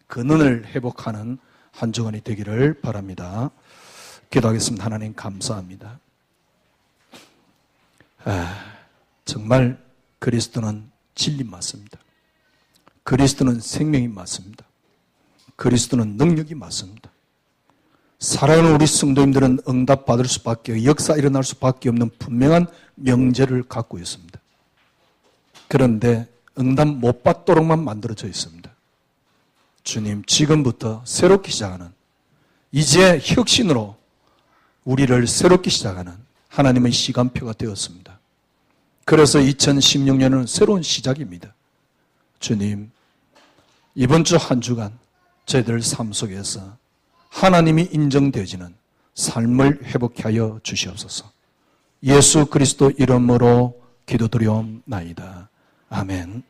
근원을 회복하는 한 주간이 되기를 바랍니다. 기도하겠습니다. 하나님 감사합니다. 정말 그리스도는 진리 맞습니다. 그리스도는 생명이 맞습니다. 그리스도는 능력이 맞습니다. 살아가는 우리 성도님들은 응답받을 수밖에, 역사 일어날 수밖에 없는 분명한 명제를 갖고 있습니다. 그런데 응답 못 받도록만 만들어져 있습니다. 주님, 지금부터 새롭게 시작하는, 이제 혁신으로 우리를 새롭게 시작하는 하나님의 시간표가 되었습니다. 그래서 2016년은 새로운 시작입니다. 주님, 이번 주 한 주간 저희들 삶 속에서 하나님이 인정되지는 삶을 회복케 하여 주시옵소서. 예수 그리스도 이름으로 기도드리옵나이다. 아멘.